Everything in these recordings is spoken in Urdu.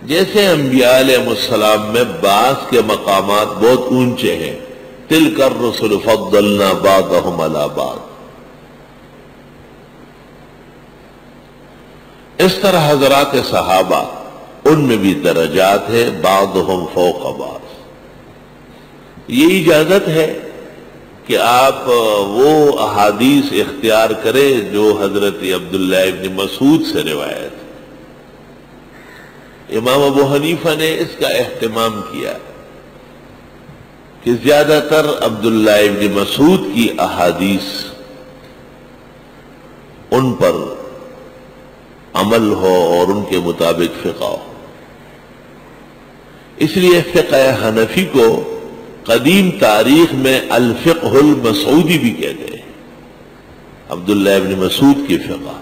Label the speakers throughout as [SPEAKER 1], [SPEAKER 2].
[SPEAKER 1] جیسے انبیاء علیہ السلام میں بعض کے مقامات بہت اونچے ہیں، تلک الرسل فضلنا بعضهم علی بعض، اس طرح حضرات صحابہ ان میں بھی درجات ہیں، بعضهم فوق بعض۔ یہ اجازت ہے کہ آپ وہ احادیث اختیار کریں جو حضرت عبداللہ ابن مسعود سے روایت ہے۔ امام ابو حنیفہ نے اس کا اہتمام کیا کہ زیادہ تر عبداللہ ابن مسعود کی احادیث ان پر عمل ہو اور ان کے مطابق فقہ ہو۔ اس لیے فقہ حنفی کو قدیم تاریخ میں الفقہ المسعودی بھی کہتے ہیں، عبداللہ ابن مسعود کی فقہ۔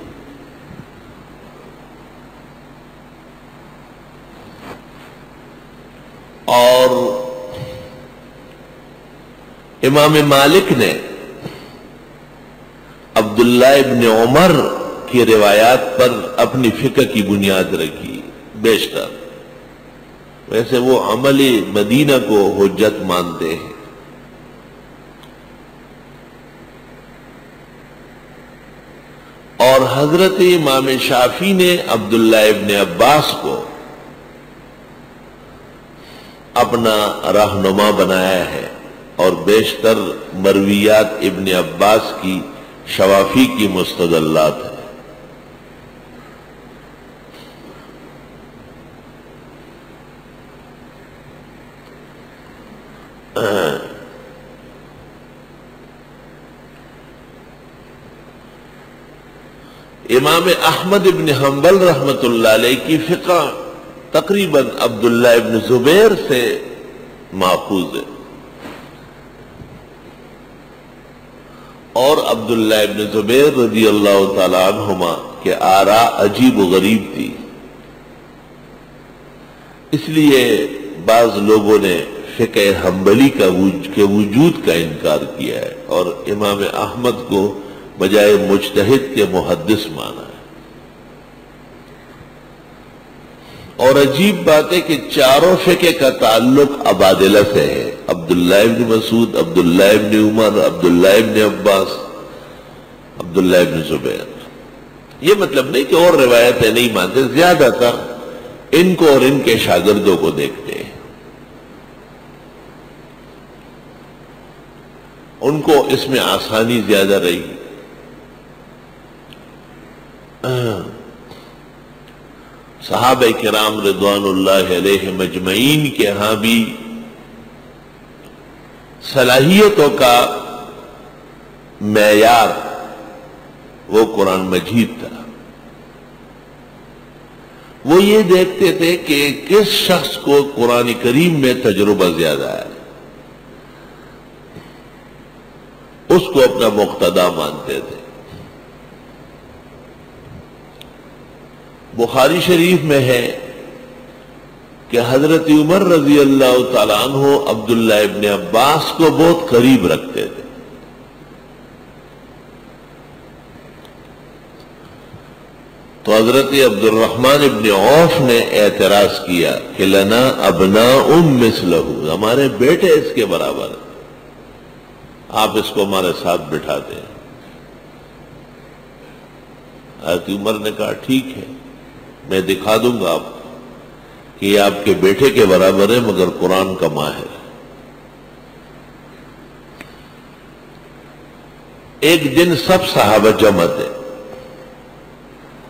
[SPEAKER 1] اور امام مالک نے عبداللہ ابن عمر کی روایات پر اپنی فقہ کی بنیاد رکھی بیشتر، ویسے وہ عمل مدینہ کو حجت مانتے ہیں۔ اور حضرت امام شافعی نے عبداللہ ابن عباس کو اپنا رہنما بنایا ہے، اور بیشتر مرویات ابن عباس کی شوافی کی مستدلات ہیں۔ امام احمد ابن حنبل رحمت اللہ علیہ کی فقہ تقریباً عبداللہ ابن زبیر سے ماخوذ ہے، اور عبداللہ ابن زبیر رضی اللہ تعالی عنہما کے آراء عجیب و غریب تھی، اس لیے بعض لوگوں نے فقہ حنبلی کے وجود کا انکار کیا ہے اور امام احمد کو بجائے مجتہد کے محدث مانا ہے۔ اور عجیب بات ہے کہ چاروں فقہ کا تعلق عبادلہ سے ہے، عبداللہ ابن مسعود، عبداللہ ابن عمر، عبداللہ ابن عباس، عبداللہ ابن زبیر۔ یہ مطلب نہیں کہ اور روایتیں نہیں مانتے، زیادہ تر ان کو اور ان کے شاگردوں کو دیکھتے ہیں، ان کو اس میں آسانی زیادہ رہی۔ صحابہ کرام رضوان اللہ علیہم اجمعین کے ہاں بھی صلاحیتوں کا معیار وہ قرآن مجید تھا۔ وہ یہ دیکھتے تھے کہ کس شخص کو قرآن کریم میں تجربہ زیادہ ہے، اس کو اپنا مقتدا مانتے تھے۔ بخاری شریف میں ہے کہ حضرت عمر رضی اللہ تعالیٰ عنہ عبداللہ ابن عباس کو بہت قریب رکھتے تھے۔ تو حضرت عبد الرحمن ابن عوف نے اعتراض کیا کہ لنا ابناء مثلہ، ہمارے بیٹے اس کے برابر ہیں، آپ اس کو ہمارے ساتھ بٹھا دیں۔ حضرت عمر نے کہا ٹھیک ہے، میں دکھا دوں گا آپ کہ یہ آپ کے بیٹے کے برابر ہے مگر قرآن کا ماہر ہے۔ ایک دن سب صحابہ جمع تھے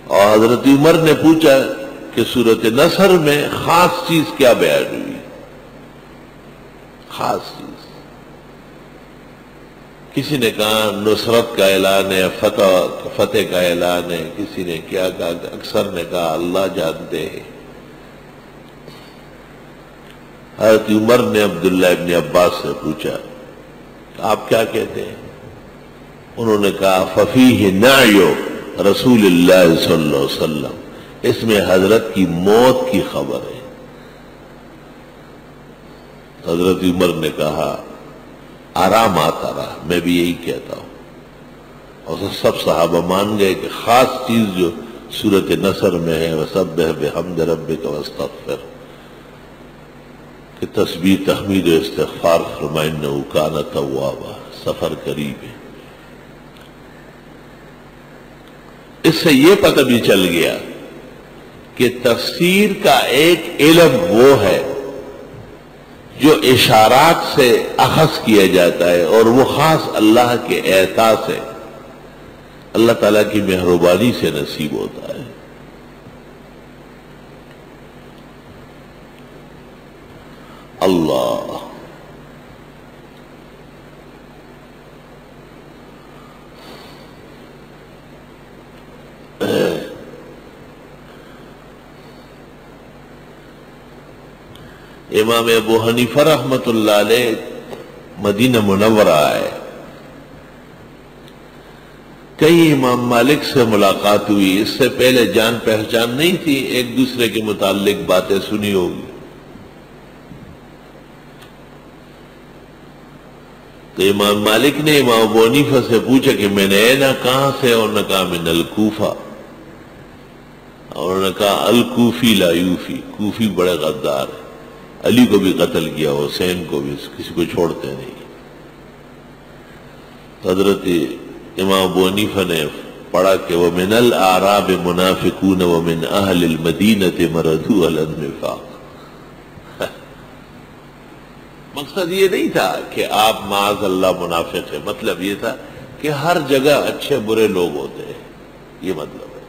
[SPEAKER 1] اور حضرت عمر نے پوچھا کہ سورۃ نصر میں خاص چیز کیا بیان ہوئی، خاص چیز۔ کسی نے کہا نصرت کا اعلان ہے، فتح کا اعلان ہے، کسی نے کیا کہا، اکثر نے کہا اللہ جانتے ہیں۔ حضرت عمر نے عبداللہ ابن عباس سے پوچھا آپ کیا کہتے ہیں؟ انہوں نے کہا ففیہ نعی رسول اللہ صلی اللہ علیہ وسلم، اس میں حضرت کی موت کی خبر ہے۔ حضرت عمر نے کہا آرام آتا رہا، میں بھی یہی کہتا ہوں۔ اور سب صحابہ مان گئے کہ خاص چیز جو سورۃ نصر میں ہے وسبح بحمد ربک واستغفر کہ تسبیح تحمید و استغفار فرمائے انہ کان توابا، سفر قریب ہے۔ اس سے یہ پتہ بھی چل گیا کہ تفسیر کا ایک علم وہ ہے جو اشارات سے اخذ کیا جاتا ہے، اور وہ خاص اللہ کے اعطا سے، اللہ تعالیٰ کی مہربانی سے نصیب ہوتا ہے۔ اللہ امام ابو حنیفہ رحمۃ اللہ علیہ مدینہ منورہ آئے، کئی امام مالک سے ملاقات ہوئی، اس سے پہلے جان پہچان نہیں تھی، ایک دوسرے کے متعلق باتیں سنی ہوگی۔ تو امام مالک نے امام ابو حنیفہ سے پوچھا کہ میں نے نا کہاں سے، اور نے کہا من الکوفہ، اور نے کہا الکوفی لا یوفی، کوفی بڑے غدار ہے، علی کو بھی قتل کیا، حسین کو بھی، کسی کو چھوڑتے نہیں۔ تو حضرت امام ابو حنیفہ نے پڑھا کہ وَمِنَ الْأَعْرَابِ مُنَافِقُونَ وَمِنْ أَهْلِ الْمَدِينَةِ مَرَدُوا عَلَى النِّفَاقِ۔ مقصد یہ نہیں تھا کہ آپ معاذ اللہ منافق ہیں، مطلب یہ تھا کہ ہر جگہ اچھے برے لوگ ہوتے ہیں، یہ مطلب ہے۔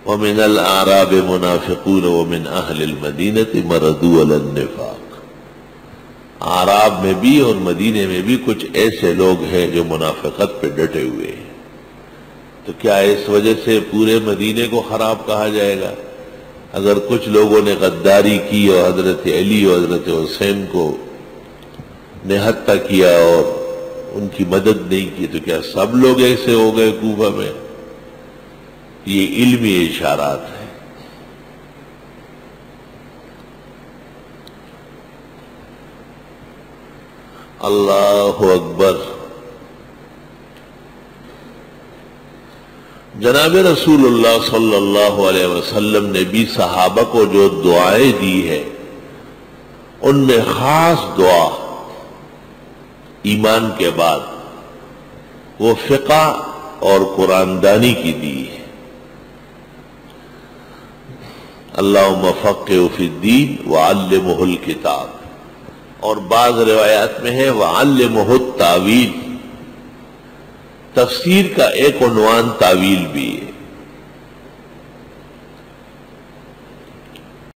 [SPEAKER 1] وَمِنَ الْأَعْرَابِ مُنَافِقُونَ وَمِنْ أَهْلِ الْمَدِينَةِ مَرَدُوا عَلَى النِّفَاقِ۔ اعراب میں بھی اور مدینے میں بھی کچھ ایسے لوگ ہیں جو منافقت پہ ڈٹے ہوئے ہیں۔ تو کیا اس وجہ سے پورے مدینے کو خراب کہا جائے گا؟ اگر کچھ لوگوں نے غداری کی اور حضرت علی اور حضرت حسین کو نہتہ کیا اور ان کی مدد نہیں کی، تو کیا سب لوگ ایسے ہو گئے کوفہ میں؟ یہ علمی اشارات ہیں۔ اللہ اکبر۔ جناب رسول اللہ صلی اللہ علیہ وسلم نے بھی صحابہ کو جو دعائیں دی ہے، ان میں خاص دعا ایمان کے بعد وہ فقہ اور قرآن دانی کی دی ہے۔ اللہم فقہہ فی الدین وعلمہ الکتاب، اور بعض روایات میں ہے وعلمہ التاویل، تفسیر کا ایک عنوان تاویل بھی ہے۔